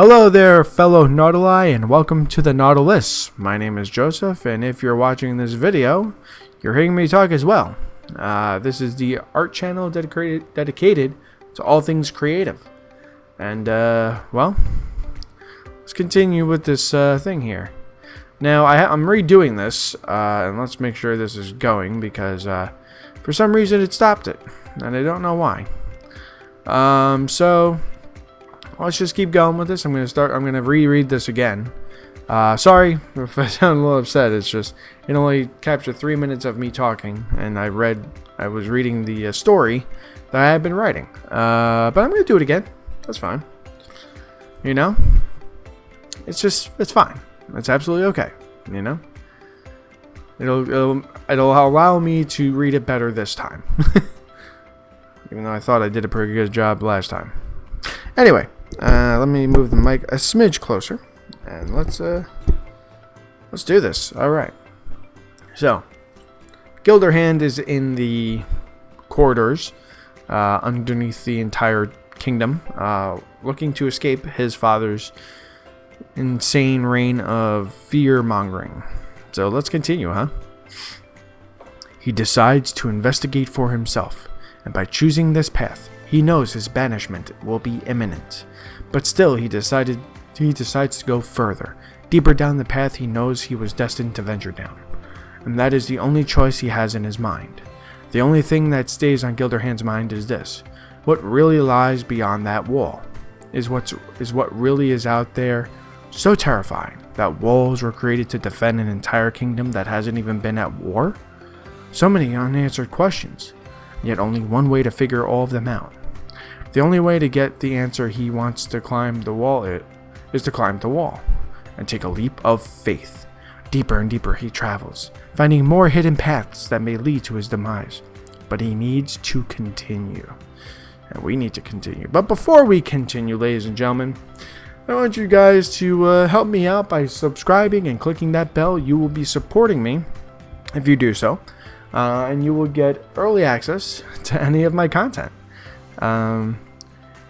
Hello there, fellow Nautili, and welcome to the Nautilus. My name is Joseph, and if you're watching this video, you're hearing me talk as well. This is the art channel dedicated to all things creative. And, well, let's continue with this thing here. Now, I'm redoing this, and let's make sure this is going, because for some reason it stopped it, and I don't know why. So let's just keep going with this. I'm gonna reread this again. Sorry if I sound a little upset. It's just it only captured 3 minutes of me talking, and I was reading the story that I had been writing. But I'm gonna do it again. That's fine. You know, it's fine. It's absolutely okay. You know, it'll allow me to read it better this time. Even though I thought I did a pretty good job last time. Anyway. Let me move the mic a smidge closer, and let's do this. All right. So, Gilderhand is in the corridors underneath the entire kingdom, looking to escape his father's insane reign of fear-mongering. So let's continue, huh? He decides to investigate for himself, and by choosing this path, he knows his banishment will be imminent, but still he decides to go further, deeper down the path he knows he was destined to venture down. And that is the only choice he has in his mind. The only thing that stays on Gilderhand's mind is this: what really lies beyond that wall? Is what really is out there so terrifying that walls were created to defend an entire kingdom that hasn't even been at war? So many unanswered questions, yet only one way to figure all of them out. The only way to get the answer he wants to climb the wall is to climb the wall and take a leap of faith. Deeper and deeper he travels, finding more hidden paths that may lead to his demise. But he needs to continue. And we need to continue. But before we continue, ladies and gentlemen, I want you guys to help me out by subscribing and clicking that bell. You will be supporting me if you do so. And you will get early access to any of my content.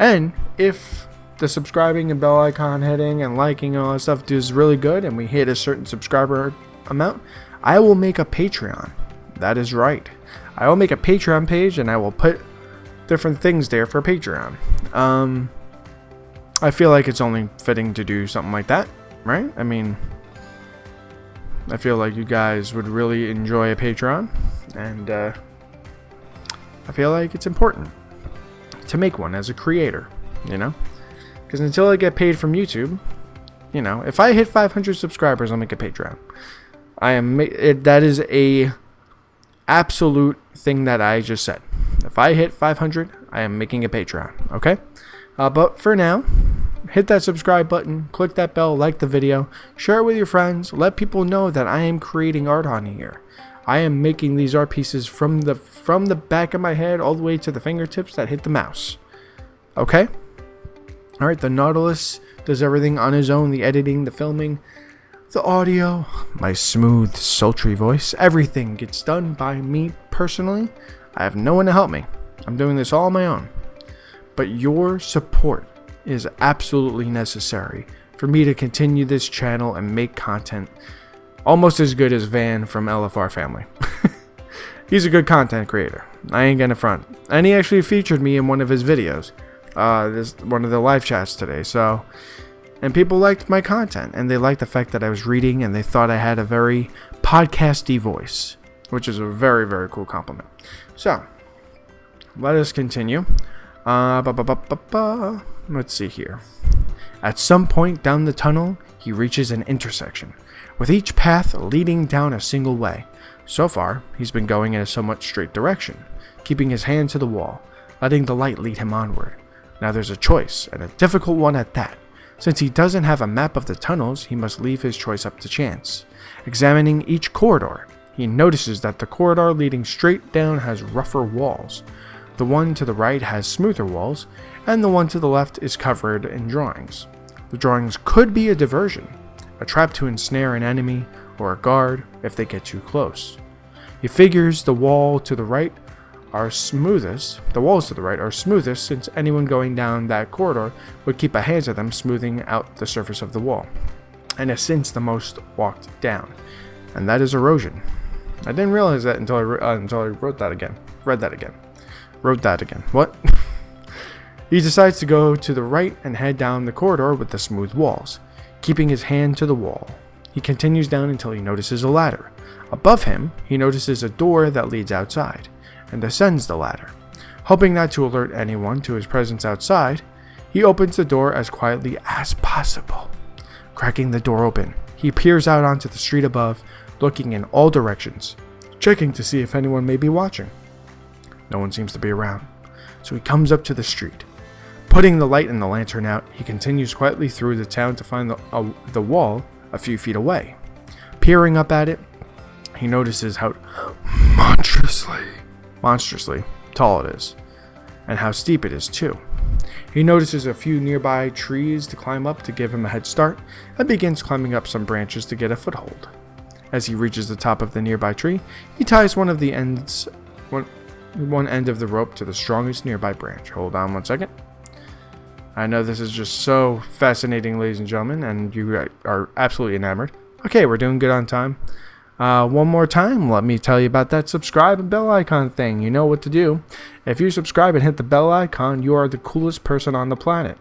And if the subscribing and bell icon hitting and liking and all that stuff does really good and we hit a certain subscriber amount, I will make a Patreon. That is right. I will make a Patreon page and I will put different things there for Patreon. I feel like it's only fitting to do something like that, right? I mean, I feel like you guys would really enjoy a Patreon, and I feel like it's important to make one as a creator, you know? Because until I get paid from YouTube, you know, if I hit 500 subscribers, I'll make a Patreon. That is a absolute thing that I just said. If I hit 500, I am making a Patreon, okay? But for now, hit that subscribe button, click that bell, like the video, share it with your friends, let people know that I am creating art on here. I am making these art pieces from the back of my head all the way to the fingertips that hit the mouse. Okay? Alright, the Nautilus does everything on his own, the editing, the filming, the audio, my smooth, sultry voice, everything gets done by me personally. I have no one to help me. I'm doing this all on my own. But your support is absolutely necessary for me to continue this channel and make content almost as good as Van from LFR Family. He's a good content creator. I ain't gonna front. And he actually featured me in one of his videos. One of the live chats today. So, and people liked my content, and they liked the fact that I was reading, and they thought I had a very podcasty voice, which is a very, very cool compliment. So, let us continue. Let's see here. At some point down the tunnel, he reaches an intersection, with each path leading down a single way. So far, he's been going in a somewhat straight direction, keeping his hand to the wall, letting the light lead him onward. Now there's a choice, and a difficult one at that. Since he doesn't have a map of the tunnels, he must leave his choice up to chance. Examining each corridor, he notices that the corridor leading straight down has rougher walls. The one to the right has smoother walls, and the one to the left is covered in drawings. The drawings could be a diversion, a trap to ensnare an enemy, or a guard if they get too close. He figures the wall to the right are smoothest, the walls to the right are smoothest, since anyone going down that corridor would keep a hand to them smoothing out the surface of the wall, and has since the most walked down, and that is erosion. I didn't realize that until I wrote that again. Read that again. Wrote that again. What? He decides to go to the right and head down the corridor with the smooth walls, keeping his hand to the wall. He continues down until he notices a ladder. Above him, he notices a door that leads outside, and ascends the ladder. Hoping not to alert anyone to his presence outside, he opens the door as quietly as possible. Cracking the door open, he peers out onto the street above, looking in all directions, checking to see if anyone may be watching. No one seems to be around, so he comes up to the street. Putting the light and the lantern out, he continues quietly through the town to find the wall a few feet away. Peering up at it, he notices how monstrously tall it is, and how steep it is too. He notices a few nearby trees to climb up to give him a head start, and begins climbing up some branches to get a foothold. As he reaches the top of the nearby tree, he ties one end of the rope to the strongest nearby branch. Hold on one second. I know this is just so fascinating, ladies and gentlemen, and you are absolutely enamored. Okay, we're doing good on time. One more time, let me tell you about that subscribe and bell icon thing. You know what to do. If you subscribe and hit the bell icon, you are the coolest person on the planet.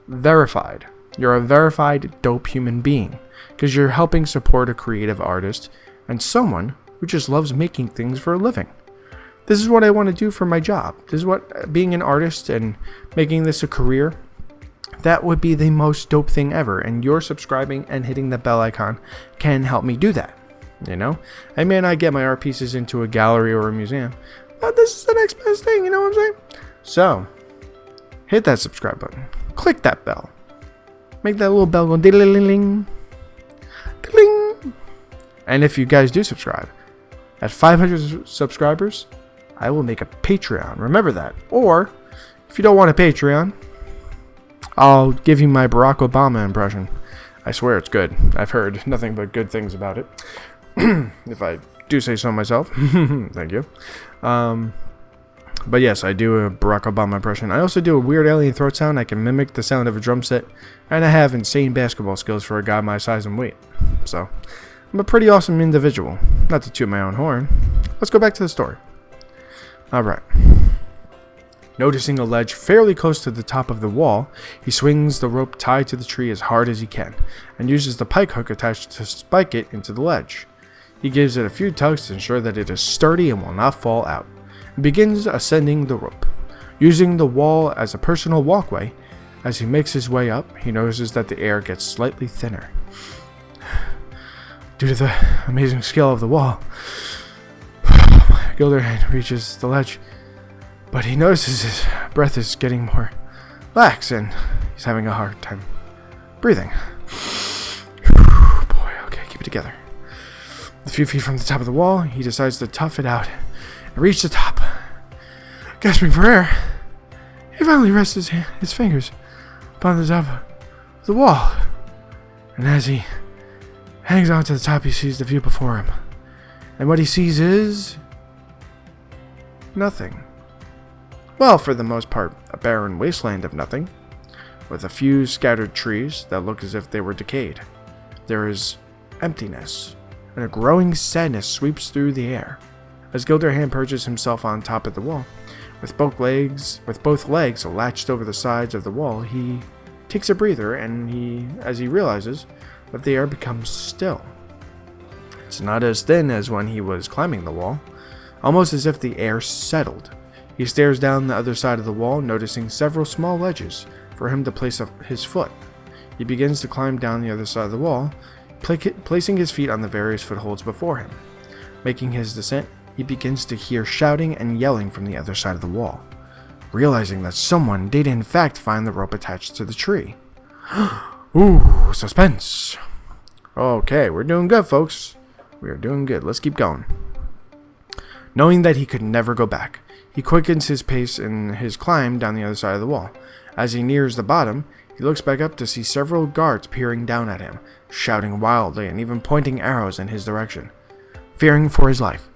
Verified. You're a verified dope human being, because you're helping support a creative artist and someone who just loves making things for a living. This is what I want to do for my job. This is what being an artist and making this a career, that would be the most dope thing ever. And your subscribing and hitting the bell icon can help me do that. You know, I may not get my art pieces into a gallery or a museum, but this is the next best thing. You know what I'm saying? So, hit that subscribe button. Click that bell. Make that little bell go ding-a-ling-ling. Ding. And if you guys do subscribe, at 500 subscribers, I will make a Patreon. Remember that. Or, if you don't want a Patreon, I'll give you my Barack Obama impression. I swear it's good. I've heard nothing but good things about it. If I do say so myself. Thank you. But yes, I do a Barack Obama impression. I also do a weird alien throat sound. I can mimic the sound of a drum set. And I have insane basketball skills for a guy my size and weight. So, I'm a pretty awesome individual. Not to toot my own horn. Let's go back to the story. Alright. Noticing a ledge fairly close to the top of the wall, he swings the rope tied to the tree as hard as he can, and uses the pike hook attached to spike it into the ledge. He gives it a few tugs to ensure that it is sturdy and will not fall out, and begins ascending the rope. Using the wall as a personal walkway, as he makes his way up, he notices that the air gets slightly thinner. Due to the amazing skill of the wall, Gilderhand reaches the ledge, but he notices his breath is getting more lax and he's having a hard time breathing. Boy, okay, keep it together. A few feet from the top of the wall, he decides to tough it out and reach the top. Gasping for air, he finally rests his fingers upon the top of the wall, and as he hangs on to the top, he sees the view before him. And what he sees is nothing. Well, for the most part, a barren wasteland of nothing, with a few scattered trees that look as if they were decayed. There is emptiness, and a growing sadness sweeps through the air. As Gilderhand perches himself on top of the wall, with both legs latched over the sides of the wall, he takes a breather, and as he realizes that the air becomes still. It's not as thin as when he was climbing the wall, almost as if the air settled. He stares down the other side of the wall, noticing several small ledges for him to place his foot. He begins to climb down the other side of the wall, placing his feet on the various footholds before him. Making his descent, he begins to hear shouting and yelling from the other side of the wall, realizing that someone did in fact find the rope attached to the tree. Ooh, suspense. Okay, we're doing good, folks. We are doing good. Let's keep going. Knowing that he could never go back, he quickens his pace in his climb down the other side of the wall. As he nears the bottom, he looks back up to see several guards peering down at him, shouting wildly and even pointing arrows in his direction. Fearing for his life,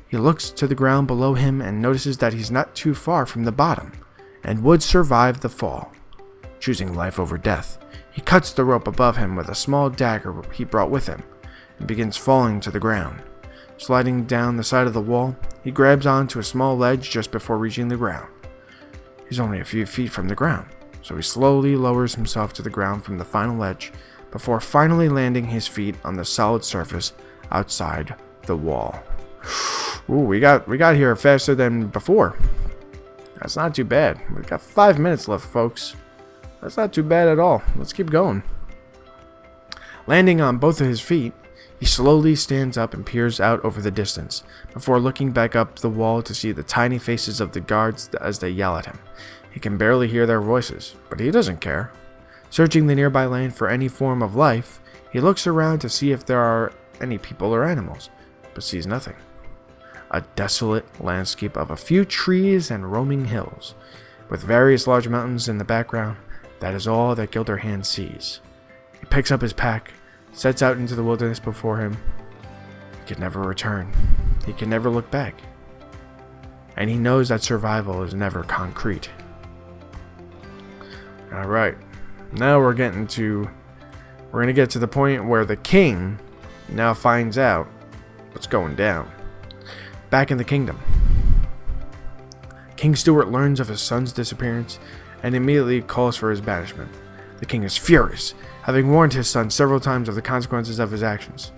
He looks to the ground below him and notices that he's not too far from the bottom, and would survive the fall. Choosing life over death, he cuts the rope above him with a small dagger he brought with him, and begins falling to the ground. Sliding down the side of the wall, he grabs onto a small ledge just before reaching the ground. He's only a few feet from the ground, so he slowly lowers himself to the ground from the final ledge before finally landing his feet on the solid surface outside the wall. Ooh, we got here faster than before. That's not too bad. We've got 5 minutes left, folks. That's not too bad at all. Let's keep going. Landing on both of his feet, he slowly stands up and peers out over the distance, before looking back up the wall to see the tiny faces of the guards as they yell at him. He can barely hear their voices, but he doesn't care. Searching the nearby land for any form of life, he looks around to see if there are any people or animals, but sees nothing. A desolate landscape of a few trees and roaming hills, with various large mountains in the background. That is all that Gilderhand sees. He picks up his pack, sets out into the wilderness before him. He can never return. He can never look back. And he knows that survival is never concrete. Alright, now we're going to get to the point where the king now finds out what's going down. Back in the kingdom, King Stuart learns of his son's disappearance and immediately calls for his banishment. The king is furious, having warned his son several times of the consequences of his actions.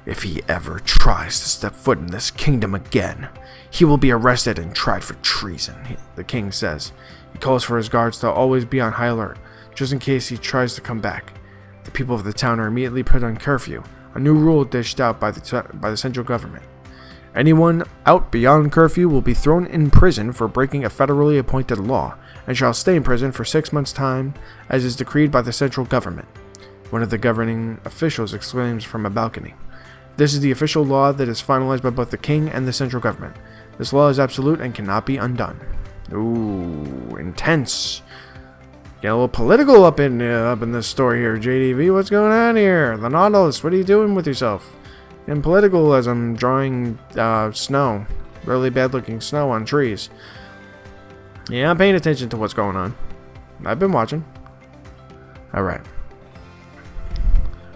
If he ever tries to step foot in this kingdom again, he will be arrested and tried for treason, the king says. He calls for his guards to always be on high alert, just in case he tries to come back. The people of the town are immediately put on curfew, a new rule dished out by the central government. Anyone out beyond curfew will be thrown in prison for breaking a federally appointed law, and shall stay in prison for 6 months' time, as is decreed by the central government. One of the governing officials exclaims from a balcony, "This is the official law that is finalized by both the king and the central government. This law is absolute and cannot be undone." Ooh, intense. Get a little political up in this story here, JDV. What's going on here? The Nautilus, what are you doing with yourself? Getting political as I'm drawing snow. Really bad looking snow on trees. Yeah, I'm paying attention to what's going on. I've been watching. Alright.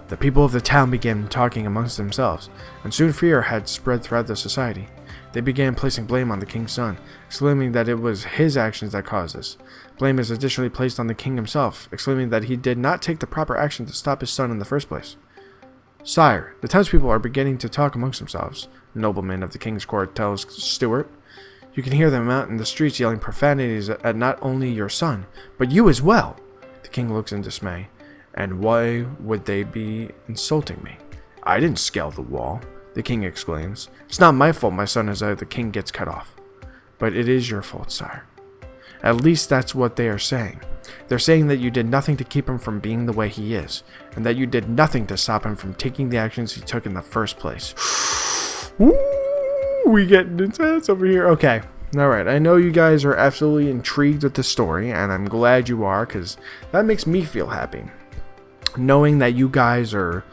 The people of the town began talking amongst themselves, and soon fear had spread throughout the society. They began placing blame on the king's son, exclaiming that it was his actions that caused this. Blame is additionally placed on the king himself, exclaiming that he did not take the proper action to stop his son in the first place. "Sire, the townspeople are beginning to talk amongst themselves," the nobleman of the king's court tells Stuart. "You can hear them out in the streets yelling profanities at not only your son, but you as well." The king looks in dismay. "And why would they be insulting me? I didn't scale the wall," the king exclaims. "It's not my fault my son is out." The king gets cut off. "But it is your fault, sire. At least that's what they are saying. They're saying that you did nothing to keep him from being the way he is, and that you did nothing to stop him from taking the actions he took in the first place." Woo, we getting intense over here. Okay, alright, I know you guys are absolutely intrigued with the story, and I'm glad you are, because that makes me feel happy. Knowing that you guys are,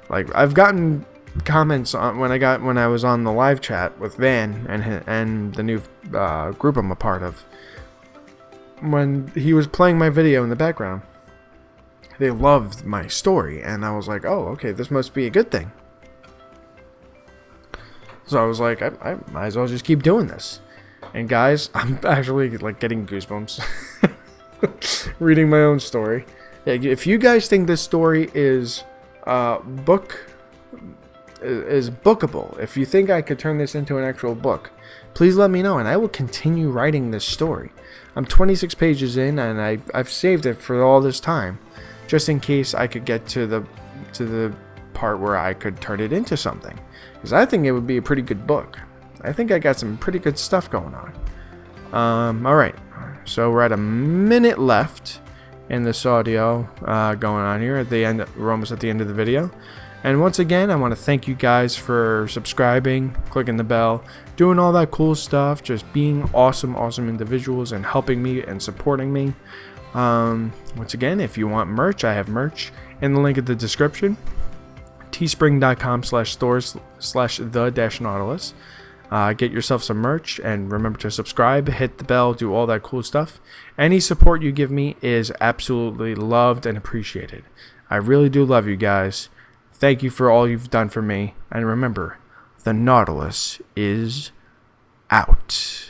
like, I've gotten comments on when I was on the live chat with Van and the new group I'm a part of, when he was playing my video in the background. They loved my story, and I was like, oh, okay, this must be a good thing. So I was like, I might as well just keep doing this. And guys, I'm actually like getting goosebumps reading my own story. If you guys think this story is bookable, if you think I could turn this into an actual book, please let me know, and I will continue writing this story. I'm 26 pages in, and I've saved it for all this time, just in case I could get to the part where I could turn it into something, because I think it would be a pretty good book. I think I got some pretty good stuff going on. Alright, so we're at a minute left in this audio going on here. At the end, we're almost at the end of the video. And once again, I want to thank you guys for subscribing, clicking the bell, doing all that cool stuff, just being awesome individuals and helping me and supporting me. Once again, if you want merch, I have merch in the link in the description. teespring.com/stores/the-nautilus. Get yourself some merch, and remember to subscribe, hit the bell, do all that cool stuff. Any support you give me is absolutely loved and appreciated. I really do love you guys. Thank you for all you've done for me. And remember, the Nautilus is out.